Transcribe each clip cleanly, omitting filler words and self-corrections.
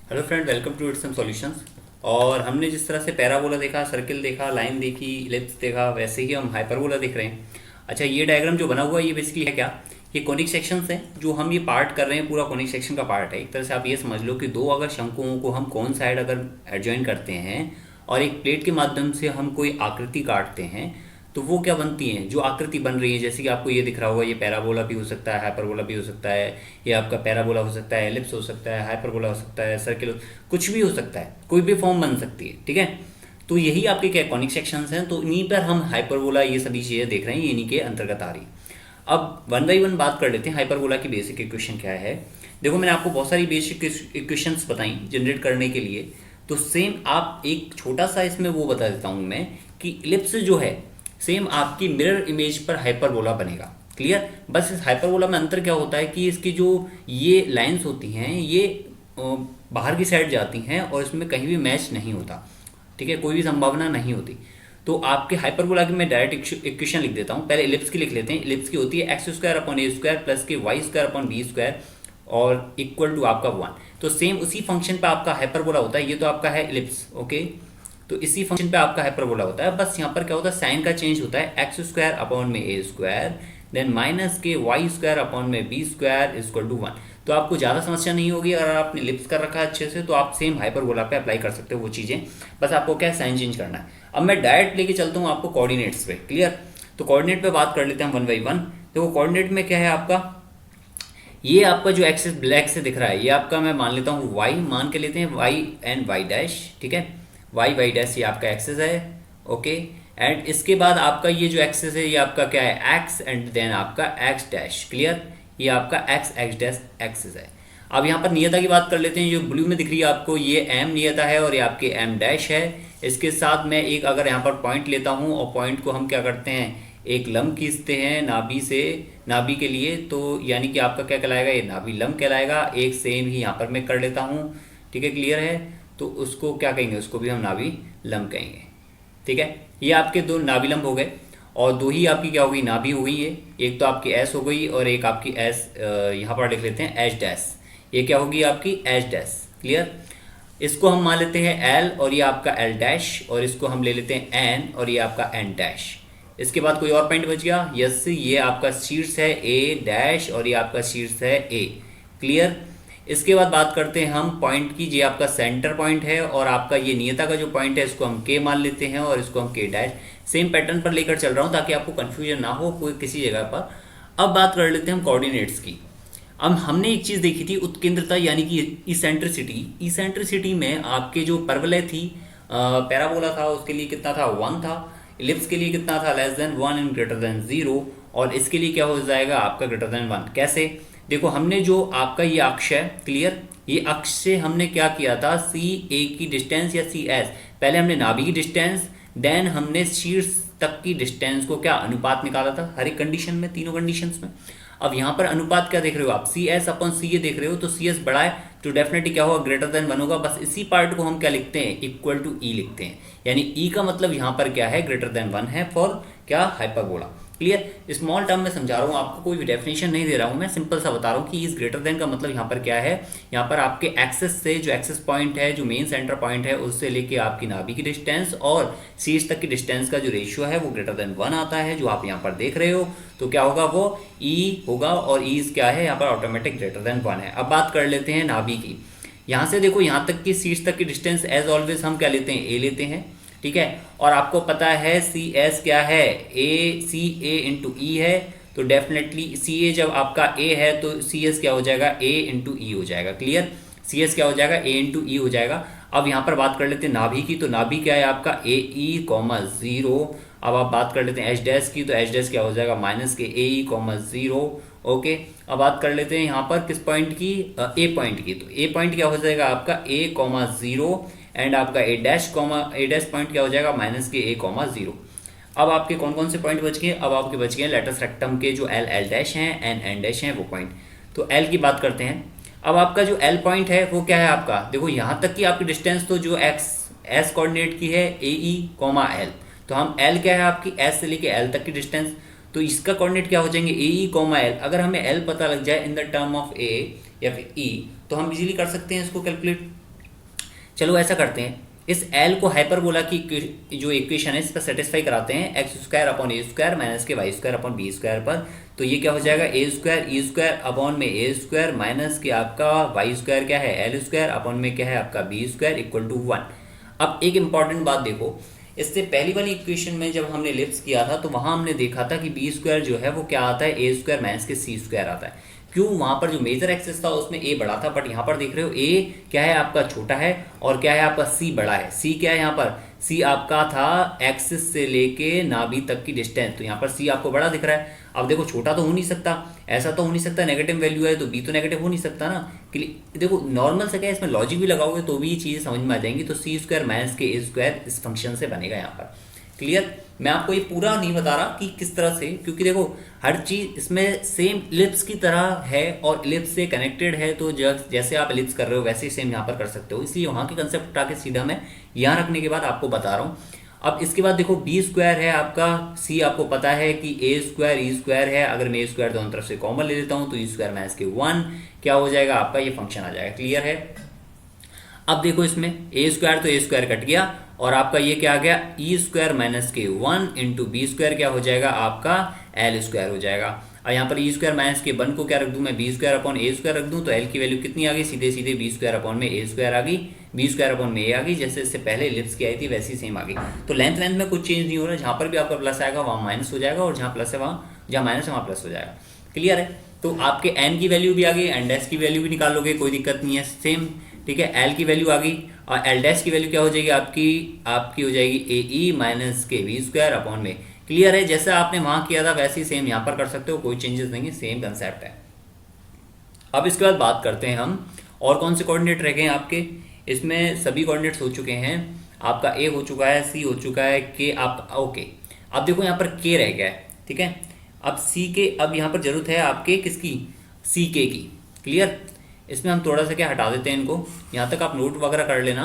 Hello friend, welcome to it's some solutions. और हमने जिस तरह से पैराबोला देखा, सर्किल देखा, लाइन देखी, इलिप्स देखा, वैसे ही हम हाइपरबोला देख रहे हैं। अच्छा, ये डायग्राम जो बना हुआ है ये बेसिकली है क्या? ये कॉनिक सेक्शंस हैं जो हम ये पार्ट कर रहे हैं, पूरा कॉनिक सेक्शन का पार्ट है। एक तरह से आप ये समझ लो कि दो अगर शंकुओं को हम कौन साइड अगर एडजॉइन करते हैं और एक प्लेट के माध्यम से हम कोई आकृति काटते हैं, तो वो क्या बनती हैं, जो आकृति बन रही है। जैसे कि आपको ये दिख रहा होगा, ये पैराबोला भी हो सकता है, हाइपरबोला भी हो सकता है। ये आपका पैराबोला हो सकता है, एलिप्स हो सकता है, हाइपरबोला हो सकता है, सर्किल, कुछ भी हो सकता है, कोई भी फॉर्म बन सकती है। ठीक है, तो यही आपके क्या कॉनिक सेक्शंस हैं, तो इन्हीं पर हम हाइपरबोला ये सभी चीज़ें देख रहे हैं, ये इन्हीं के अंतर्गत आ रही है। अब वन बाई वन बात कर लेते हैं हाइपरबोला की बेसिक इक्वेशन क्या है। देखो, मैंने आपको बहुत सारी बेसिक इक्वेशंस बताई जनरेट करने के लिए। तो सेम आप एक छोटा सा इसमें वो बता देता हूँ मैं कि इलिप्स जो है सेम आपकी मिरर इमेज पर हाइपरबोला बनेगा। क्लियर? बस इस हाइपरबोला में अंतर क्या होता है कि इसकी जो ये लाइंस होती हैं ये बाहर की साइड जाती हैं और इसमें कहीं भी मैच नहीं होता। ठीक है, कोई भी संभावना नहीं होती। तो आपके हाइपरबोला की मैं डायरेक्ट इक्वेशन लिख देता हूँ। पहले इलिप्स की लिख लेते हैं। इलिप्स की होती है x square upon a square plus के y square upon b square और इक्वल टू आपका 1। तो सेम उसी फंक्शन पे आपका हाइपरबोला होता है। ये तो आपका है इलिप्स, ओके। तो इसी फंक्शन पे आपका हाइपरबोला होता है। बस यहाँ पर क्या होता है, साइन का चेंज होता है। एक्स स्क्वायर अपॉन में ए स्क्वायर देन माइनस के वाई स्क्वायर अपॉन में बी स्क्वायर इक्वल टू 1। तो आपको ज़्यादा समस्या नहीं होगी। अगर आपने लिप्स कर रखा है अच्छे से तो आप सेम हाइपरबोला पे अप्लाई कर सकते हो वो चीज़ें। बस आपको क्या साइन चेंज करना है। अब मैं डायरेक्ट लेके चलता हूँ आपको कोऑर्डिनेट्स पे। क्लियर? तो कोऑर्डिनेट पे बात कर लेते हैं हम वन बाई वन। देखो, कोऑर्डिनेट में क्या है आपका, ये आपका जो एक्सिस ब्लैक से दिख रहा है ये आपका मैं मान लेता हूँ वाई, मान के लेते हैं वाई एंड वाई डैश। ठीक है, वाई वाई डैश ये आपका एक्सिस है, ओके। एंड इसके बाद आपका ये जो एक्सिस है ये आपका क्या है, एक्स एंड देन आपका एक्स डैश। क्लियर? ये आपका एक्स एक्स डैश एक्सिस है। अब यहाँ पर नियता की बात कर लेते हैं। जो ब्लू में दिख रही है आपको ये एम नियता है और ये आपके एम डैश है। इसके साथ मैं एक अगर यहाँ पर पॉइंट लेता हूँ और पॉइंट को हम क्या करते हैं, एक लंब खींचते हैं नाभि से, नाभि के लिए, तो यानी कि आपका क्या कहलाएगा, ये नाभि लंब कहलाएगा। एक सेम ही यहाँ पर मैं कर लेता हूँ। ठीक है, क्लियर है? तो उसको क्या कहेंगे, उसको भी हम नाभि लंब कहेंगे। ठीक है, ये आपके दो नाभि लंब हो गए और दो ही आपकी क्या हो गई, नाभि हो गई है। एक तो आपकी एस हो गई और एक आपकी एस यहाँ पर लिख लेते हैं एच डैश। ये क्या होगी आपकी एच डैश। क्लियर? इसको हम मान लेते हैं एल और ये आपका एल डैश, और इसको हम ले लेते हैं एन और ये आपका एन डैश। इसके बाद कोई और पॉइंट बच गया? यस, ये आपका शीर्ष है ए डैश और ये आपका शीर्ष है ए। क्लियर? इसके बाद बात करते हैं हम पॉइंट की। ये आपका सेंटर पॉइंट है और आपका ये नियता का जो पॉइंट है इसको हम के मान लेते हैं और इसको हम के डैश। सेम पैटर्न पर लेकर चल रहा हूँ ताकि आपको कंफ्यूजन ना हो कोई किसी जगह पर। अब बात कर लेते हैं हम कोऑर्डिनेट्स की। अब हमने एक चीज देखी थी, उत्केंद्रता यानी कि इसेंट्रिसिटी। इसेंट्रिसिटी में आपके जो परवलय थी, पैराबोला था उसके लिए कितना था, 1 था। इलिप्स के लिए कितना था, less than 1 and greater than 0। और इसके लिए क्या हो जाएगा आपका ग्रेटर देन 1। कैसे? देखो, हमने जो आपका ये अक्ष है, क्लियर, ये अक्ष से हमने क्या किया था, सी ए की डिस्टेंस या सी एस, पहले हमने नाभि की डिस्टेंस, देन हमने शीर्ष तक की डिस्टेंस को क्या अनुपात निकाला था हर एक कंडीशन में, तीनों कंडीशंस में। अब यहाँ पर अनुपात क्या देख रहे हो आप, सी एस अपॉन सी ए देख रहे हो, तो सी एस बड़ा है तो डेफिनेटली क्या होगा, ग्रेटर देन 1 होगा। बस इसी पार्ट को हम क्या लिखते हैं, इक्वल टू ई लिखते हैं। यानी ई का मतलब यहाँ पर क्या है, ग्रेटर देन 1 है फॉर क्या, हाइपरबोला। क्लियर? स्मॉल टर्म में समझा रहा हूँ आपको, कोई भी डेफिनेशन नहीं दे रहा हूँ मैं, सिंपल सा बता रहा हूँ कि इस ग्रेटर देन का मतलब यहाँ पर क्या है। यहाँ पर आपके एक्सेस से, जो एक्सेस पॉइंट है, जो मेन सेंटर पॉइंट है, उससे लेके आपकी नाभि की डिस्टेंस और शीर्ष तक की डिस्टेंस का जो रेशियो है वो ग्रेटर देन 1 आता है, जो आप यहाँ पर देख रहे हो। तो क्या होगा, वो ई होगा और ई क्या है यहाँ पर ऑटोमेटिक ग्रेटर देन 1 है। अब बात कर लेते हैं नाभि की। यहाँ से देखो, यहाँ तक की शीर्ष तक की डिस्टेंस एज ऑलवेज हम क्या लेते हैं, ए लेते हैं। ठीक है, और आपको पता है सी एस क्या है, ए सी ए इंटू ई है। तो डेफिनेटली सी ए जब आपका ए है तो सी एस क्या हो जाएगा, ए इंटू ई हो जाएगा। क्लियर? सी एस क्या हो जाएगा, ए इंटू ई हो जाएगा। अब यहाँ पर बात कर लेते हैं नाभि की। तो नाभि क्या है आपका, ए ई कॉमा 0। अब आप बात कर लेते हैं एच डैश की। तो एच डैश क्या हो जाएगा, माइनस के ए ई कॉमा 0। ओके, अब बात कर लेते हैं यहाँ पर किस पॉइंट की, ए पॉइंट की। तो ए पॉइंट क्या हो जाएगा आपका, ए कॉमा 0 एंड आपका ए डैश पॉइंट क्या हो जाएगा, माइनस के ए कॉमा 0। अब आपके कौन कौन से पॉइंट बच गए, अब आपके बच गए लेटस रेक्टम के जो एल एल डैश हैं, एन एन डैश हैं, वो पॉइंट। तो एल की बात करते हैं। अब आपका जो एल पॉइंट है वो क्या है आपका, देखो यहाँ तक की आपकी डिस्टेंस तो जो एक्स एस कोऑर्डिनेट की है, ए ई कॉमा एल। तो हम एल क्या है आपकी, एस से लेके एल तक की डिस्टेंस, तो इसका कोऑर्डिनेट क्या हो जाएंगे, ए ई कॉमा एल। अगर हमें एल पता लग जाए इन द टर्म ऑफ ए या फिर ई, तो हम इजीली कर सकते हैं इसको कैलकुलेट। चलो ऐसा करते हैं, इस एल को हाइपरबोला की जो इक्वेशन है इस पर सेटिस्फाई कराते हैं x square upon a square minus के y square upon b square पर। तो ये क्या हो जाएगा, a square e square upon में ए स्क्वायर माइनस के आपका वाई स्क्वायर क्या है एल स्क्वायर अपॉन में क्या है आपका बी स्क्वायर इक्वल टू 1। अब एक इंपॉर्टेंट बात देखो, इससे पहली वाली इक्वेशन में जब हमने लिप्स किया था तो वहां हमने देखा था कि बी स्क्वायर जो है वो क्या आता है ए स्क्वायर माइनस के सी स्क्वायर आता है। क्यों, वहां पर जो मेजर एक्सिस था उसमें ए बड़ा था, बट यहाँ पर देख रहे हो ए क्या है आपका छोटा है और क्या है आपका सी बड़ा है। सी क्या है यहाँ पर, सी आपका था एक्सिस से लेके नाभि तक की डिस्टेंस, तो यहाँ पर सी आपको बड़ा दिख रहा है। अब देखो छोटा तो हो नहीं सकता, ऐसा तो हो नहीं सकता नेगेटिव वैल्यू है तो बी तो नेगेटिव हो नहीं सकता ना। देखो नॉर्मल से क्या है, इसमें लॉजिक भी लगाओगे तो भी ये चीज़ें समझ में आ जाएंगी। तो सी स्क्वायर माइनस के ए स्क्वायर इस फंक्शन से बनेगा यहाँ पर। क्लियर, मैं आपको ये पूरा नहीं बता रहा कि किस तरह से, क्योंकि देखो हर चीज इसमें सेम इलिप्स की तरह है और इलिप्स से कनेक्टेड है, तो जैसे आप इलिप्स कर रहे हो वैसे ही सेम यहाँ पर कर सकते हो। इसलिए वहाँ के कंसेप्ट उठा के सीधा मैं यहाँ रखने के बाद आपको बता रहा हूँ। अब इसके बाद देखो बी स्क्वायर है आपका, सी आपको पता है कि ए स्क्वायर ई स्क्वायर है, अगर मैं ए स्क्वायर दोनों तरफ से कॉमन ले लेता हूँ तो ई स्क्वायर माइनस के 1 क्या हो जाएगा आपका, ये फंक्शन आ जाएगा। क्लियर है। अब देखो इसमें ए स्क्वायर तो ए स्क्वायर कट गया और आपका ये क्या आ गया ई स्क्वायर माइनस के 1 इंटू बी स्क्वायर क्या हो जाएगा आपका एल स्क्वायर हो जाएगा। और यहाँ पर ई स्क्वायर माइनस के 1 को क्या रख दूं मैं, B square upon a square रख दूं, तो एल की वैल्यू कितनी आ गई, सीधे सीधे बी स्क्वायर अपॉन में ए स्क्वायर आ गई, बी स्क्वायर अपॉन में ए आ गई, जैसे इससे पहले इलिप्स की आई थी वैसी सेम आ गई। तो लेंथ में कुछ चेंज नहीं हो रहा, जहाँ पर भी आपका प्लस आएगा वहाँ माइनस हो जाएगा और जहाँ प्लस है वहाँ, जहाँ माइनस है वहाँ प्लस हो जाएगा। क्लियर है। तो आपके एन की वैल्यू भी आ गई, एन डैश की वैल्यू भी निकाल लोगे, कोई दिक्कत नहीं है, सेम ठीक है। एल की वैल्यू आ गई और एल डैश की वैल्यू क्या हो जाएगी आपकी हो जाएगी ए ई माइनस के वी स्क्वायर अपॉन में। क्लियर है, जैसा आपने वहां किया था वैसे ही सेम यहाँ पर कर सकते हो, कोई चेंजेस नहीं है, सेम कंसेप्ट है। अब इसके बाद बात करते हैं हम और कौन से कोऑर्डिनेट रह गए आपके, इसमें सभी कोऑर्डिनेट्स हो चुके हैं, आपका ए हो चुका है, सी हो चुका है, के आप ओके। अब देखो यहाँ पर के रह गया है, ठीक है। अब सी के, अब यहाँ पर जरूरत है आपके किसकी, सी के की। क्लियर, इसमें हम थोड़ा सा क्या हटा देते हैं इनको, यहाँ तक आप नोट वगैरह कर लेना,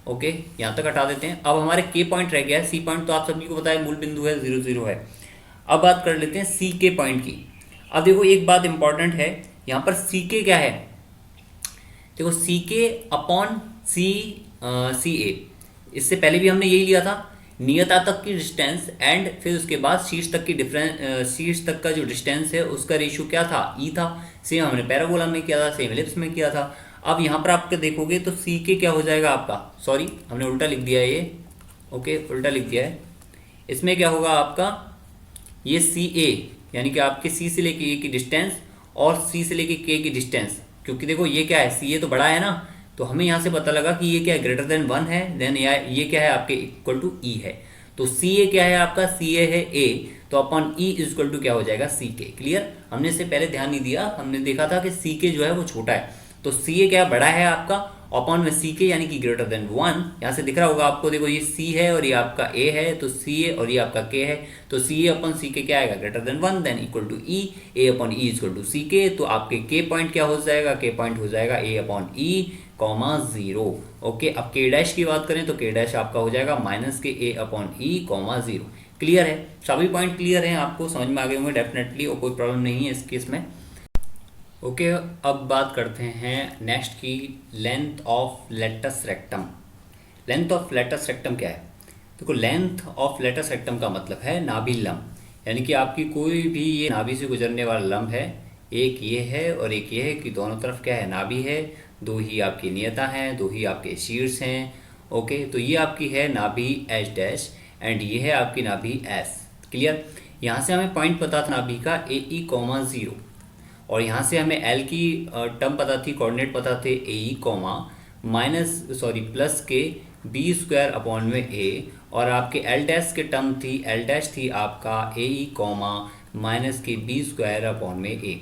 ओके यहाँ तक हटा देते हैं। अब हमारे के पॉइंट रह गया है, सी पॉइंट तो आप सभी को पता है मूल बिंदु है 0 0 है। अब बात कर लेते हैं सी के पॉइंट की। अब देखो एक बात इंपॉर्टेंट है, यहाँ पर सी के क्या है, देखो सी के अपॉन सी ए, इससे पहले भी हमने यही लिया था, नियता तक की डिस्टेंस एंड फिर उसके बाद शीर्ष तक की शीर्ष तक का जो डिस्टेंस है उसका रेशियो क्या था, ई था। सेम हमने पैराबोला में किया था, सेम एलिप्स में किया था। अब यहाँ पर आप देखोगे तो सी के क्या हो जाएगा आपका, सॉरी हमने उल्टा लिख दिया है ये, ओके उल्टा लिख दिया है। इसमें क्या होगा आपका, ये सी ए यानी कि आपके सी से लेके ए की डिस्टेंस और सी से लेके के की डिस्टेंस, क्योंकि देखो ये क्या है, सी ए तो बड़ा है ना, तो हमें यहाँ से पता लगा कि ये क्या है ग्रेटर देन 1 है, देन ये क्या है आपके इक्वल टू ई है। तो सी ए क्या है आपका, सी ए है ए, तो upon e is equal to क्या हो जाएगा सी के। क्लियर, हमने इससे पहले ध्यान नहीं दिया, हमने देखा था कि सी के जो है वो छोटा है, तो सी ए क्या बड़ा है आपका, अपॉन में सी के यानी कि ग्रेटर देन 1। यहाँ से दिख रहा होगा आपको, देखो ये सी है और ये आपका ए है, तो सी ए और ये आपका के है, तो सी ए अपॉन सी के क्या आएगा greater than 1, than equal to E, A upon E equal to C के। तो आपके के पॉइंट क्या हो जाएगा, के पॉइंट हो जाएगा ए अपॉन ई कॉमा 0। ओके, अब के डैश की बात करें तो के डैश आपका हो जाएगा माइनस के ए अपॉन ई कॉमा 0। क्लियर है, सभी पॉइंट क्लियर हैं, आपको समझ में आ गए होंगे डेफिनेटली, और कोई प्रॉब्लम नहीं है इस केस में। ओके, अब बात करते हैं नेक्स्ट की, length of latus rectum. Length of latus rectum क्या है, देखो लेंथ ऑफ लेटस रेक्टम का मतलब है नाभि लंब, यानी कि आपकी कोई भी ये नाभि से गुजरने वाला लंब है, एक ये है और एक ये है कि दोनों तरफ क्या है नाभि है, दो ही आपकी नियता हैं, दो ही आपके शीर्ष हैं। ओके, तो ये आपकी है नाभि एच डैश एंड ये है आपकी नाभि एस। क्लियर, यहाँ से हमें पॉइंट पता था नाभि का ए ई कॉमा 0, और यहाँ से हमें एल की टर्म पता थी, कोऑर्डिनेट पता थे ए ई कॉमा प्लस के बी स्क्वायर अपॉन में ए, और आपके एल डैश के टर्म थी, एल डैश थी आपका ए ई कॉमा माइनस के बी स्क्वायर अपॉन में ए।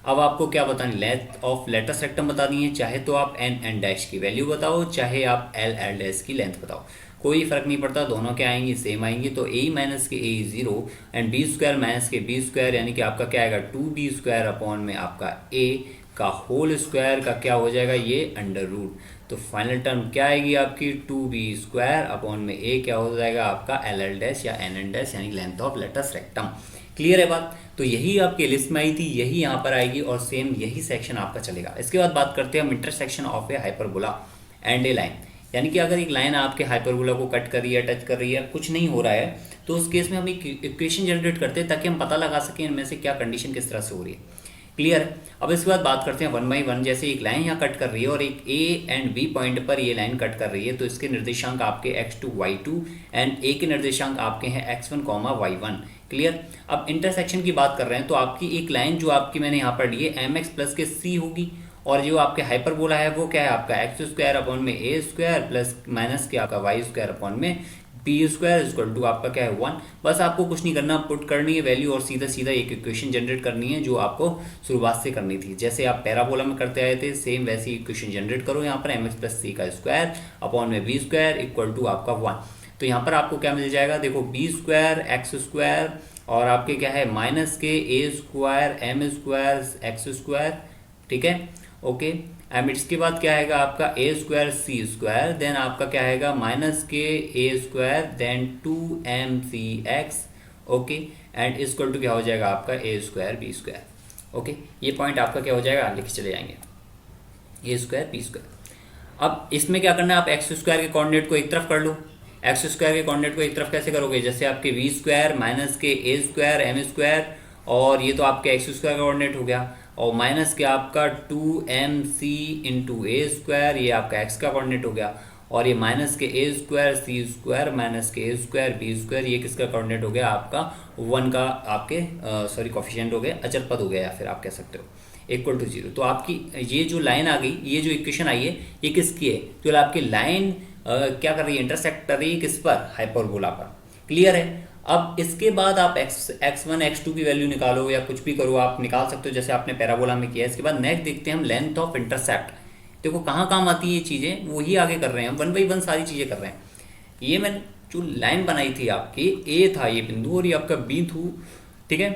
अब आपको क्या बतानी, लेंथ ऑफ लेटस रेक्टम बतानी है, चाहे तो आप एन एन डैश की वैल्यू बताओ, चाहे आप एल एल डैश की लेंथ बताओ, कोई फर्क नहीं पड़ता, दोनों क्या आएंगी सेम आएंगी। तो ए माइनस के ए 0 एंड बी स्क्वायर माइनस के बी स्क्वायर, यानी कि आपका क्या आएगा 2b स्क्वायर अपॉन में आपका ए का होल स्क्वायर का क्या हो जाएगा ये अंडर रूट। तो फाइनल टर्म क्या आएगी आपकी 2b स्क्वायर अपॉन में ए क्या हो जाएगा आपका एल एल डैश या एन एन डैश, यानी length of latus rectum. Clear है बात, तो यही आपके लिस्ट में आई थी, यही यहाँ पर आएगी और सेम यही सेक्शन आपका चलेगा। इसके बाद बात करते हैं हम intersection of A hyperbola and A line. यानी कि अगर एक लाइन आपके हाइपरबोला को कट कर रही है, टच कर रही है, कुछ नहीं हो रहा है, तो उस केस में हम एक इक्वेशन जनरेट करते हैं ताकि हम पता लगा सकें इनमें से क्या कंडीशन किस तरह से हो रही है। क्लियर है। अब इसके बाद बात करते हैं 1 बाई 1। जैसे एक लाइन यहाँ कट कर रही है और एक ए एंड बी पॉइंट पर ये लाइन कट कर रही है, तो इसके निर्देशांक आपके x2 y2 एंड ए के निर्देशांक आपके हैं x1 y1। क्लियर। अब इंटरसेक्शन की बात कर रहे हैं तो आपकी एक लाइन जो आपकी मैंने यहाँ पर ली है mx प्लस के c होगी, और जो आपके हाइपरबोला है वो क्या है आपका x स्क्वायर अपॉन में a स्क्वायर प्लस माइनस के आपका y स्क्वायर अपॉन में b स्क्वायर इक्वल टू आपका क्या है 1। बस आपको कुछ नहीं करना, पुट करनी है वैल्यू और सीधा सीधा एक इक्वेशन जनरेट करनी है जो आपको शुरुआत से करनी थी। जैसे आप पैराबोला में करते आए थे सेम वैसी इक्वेशन जनरेट करो यहाँ पर mx प्लस c का स्क्वायर अपॉन में b स्क्वायर इक्वल टू आपका 1। तो यहाँ पर आपको क्या मिल जाएगा, देखो b स्क्वायर x स्क्वायर और आपके क्या है माइनस के a square m square x square. ठीक है, ओके। एंड इसके बाद क्या आएगा आपका a square c square, then आपका क्या आएगा माइनस के a square then 2mcx। Okay, and equal to क्या हो जाएगा आपका a square b square. Okay, ये पॉइंट आपका क्या हो जाएगा, लिख चले जाएंगे a स्क्वायर b स्क्वायर। अब इसमें क्या करना है, आप एक्स स्क्वायर के कोऑर्डिनेट को एक तरफ कर लो। एक्स स्क्वायर के कोऑर्डिनेट को एक तरफ कैसे करोगे, जैसे आपके वी स्क्वायर माइनस के ए स्क्वायर एम स्क्वायर, और ये तो आपके एक्स स्क्वायर का कोऑर्डिनेट हो गया, और माइनस के आपका 2mc इंटू ए स्क्वायर, ये आपका एक्स का कोऑर्डिनेट हो गया, और ये माइनस के ए स्क्वायर सी स्क्वायर माइनस के ए स्क्वायर बी स्क्वायर, ये किसका कोऑर्डिनेट हो गया आपका 1 का, आपके सॉरी कोफिशिएंट हो गया, अचल पद हो गया, या फिर आप कह सकते हो इक्वल टू 0। तो आपकी ये जो लाइन आ गई, ये जो इक्वेशन आई है ये किसकी है, जो आपकी लाइन क्या कर रही है, इंटरसेक्ट कर रही है किस पर, हाइपरबोला पर। क्लियर है। अब इसके बाद आप x1 x2 की वैल्यू निकालो या कुछ भी करो, आप निकाल सकते हो जैसे आपने पैराबोला में किया है। इसके बाद नेक्स्ट देखते हैं हम लेंथ ऑफ इंटरसेप्ट। देखो कहाँ काम आती है ये चीज़ें, वही आगे कर रहे हैं हम, 1 बाई 1 सारी चीज़ें कर रहे हैं। ये मैंने जो लाइन बनाई थी आपकी, ए था ये बिंदु और ये आपका बी थू। ठीक है,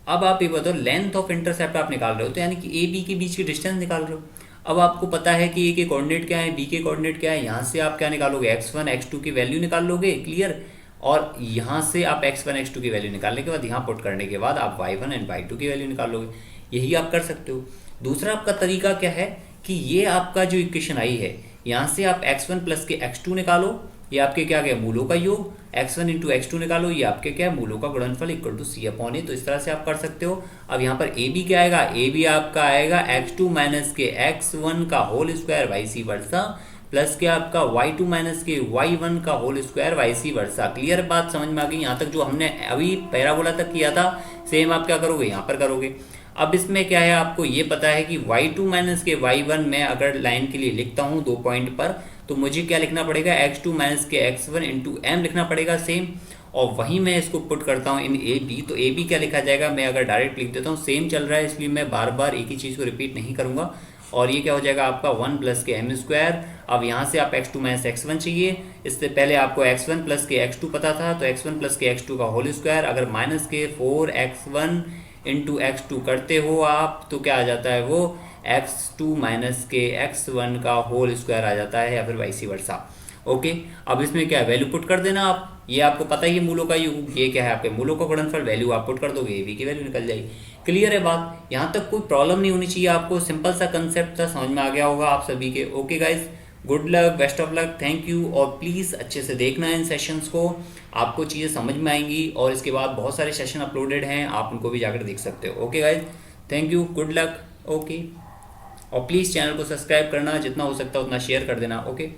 अब आप ये बताओ लेंथ ऑफ इंटरसेप्ट आप निकाल रहे हो, तो यानी कि ए बी के बीच की डिस्टेंस निकाल रहे हो। अब आपको पता है कि ए के कोऑर्डिनेट क्या है, बी के कोऑर्डिनेट क्या है, यहाँ से आप क्या निकालोगे, x1 x2 की वैल्यू निकाल लोगे। क्लियर। और यहाँ से आप x1 x2 की वैल्यू निकालने के बाद यहाँ पुट करने के बाद आप y1 एंड y2 की वैल्यू निकाल लोगे। यही आप कर सकते हो। दूसरा आपका तरीका क्या है कि ये आपका जो इक्वेशन आई है, यहाँ से आप x1 प्लस के x2 निकालो, ये आपके क्या गया मूलों का योग, x1 इंटू x2 निकालो, ये आपके क्या मूलों का गुणनफल इक्वल टू c अपॉन ए। तो इस तरह से आप कर सकते हो। अब यहाँ पर ए बी क्या आएगा, ए बी आपका आएगा x2 माइनस के x1 का होल स्क्वायर वाइसी वर्सा प्लस के आपका y2 माइनस के y1 का होल स्क्वायर वाइसी वर्सा। क्लियर, बात समझ में आ गई। यहाँ तक जो हमने अभी पैराबोला तक किया था सेम आप क्या करोगे, यहाँ पर करोगे। अब इसमें क्या है, आपको ये पता है कि y2 माइनस के y1 में अगर लाइन के लिए लिखता हूँ 2 पॉइंट पर, तो मुझे क्या लिखना पड़ेगा, x2 माइनस के x1 इंटू एम लिखना पड़ेगा सेम, और वहीं मैं इसको पुट करता हूँ इन ए बी। तो ए बी क्या लिखा जाएगा, मैं अगर डायरेक्ट लिख देता हूँ, सेम चल रहा है इसलिए मैं बार बार एक ही चीज़ को रिपीट नहीं करूँगा। और ये क्या हो जाएगा आपका 1 प्लस के एम स्क्वायर। अब यहाँ से आप x2 माइनस x1 चाहिए, इससे पहले आपको x1 प्लस के x2 पता था, तो x1 प्लस के x2 का होल स्क्वायर, अगर माइनस के 4x1 इंटू x2 करते हो आप, तो क्या आ जाता है वो x2 माइनस के x1 का होल स्क्वायर आ जाता है, या फिर वाइसी वर्सा। ओके, अब इसमें क्या वैल्यू पुट कर देना आप, ये आपको पता ही है मूलों का योग, ये क्या है आपके मूलों का गुणनफल, वैल्यू आप पुट कर दोगे, ए बी की वैल्यू निकल जाएगी। क्लियर है बात, यहाँ तक कोई प्रॉब्लम नहीं होनी चाहिए आपको, सिंपल सा कंसेप्ट था, समझ में आ गया होगा आप सभी के। Okay guys, good luck, best of luck, thank you. और प्लीज़ अच्छे से देखना इन सेशंस को, आपको चीज़ें समझ में आएंगी। और इसके बाद बहुत सारे सेशन अपलोडेड हैं, आप उनको भी जाकर देख सकते हो। Okay guys, thank you, good luck. Okay, और प्लीज़ चैनल को सब्सक्राइब करना, जितना हो सकता है उतना शेयर कर देना। ओके।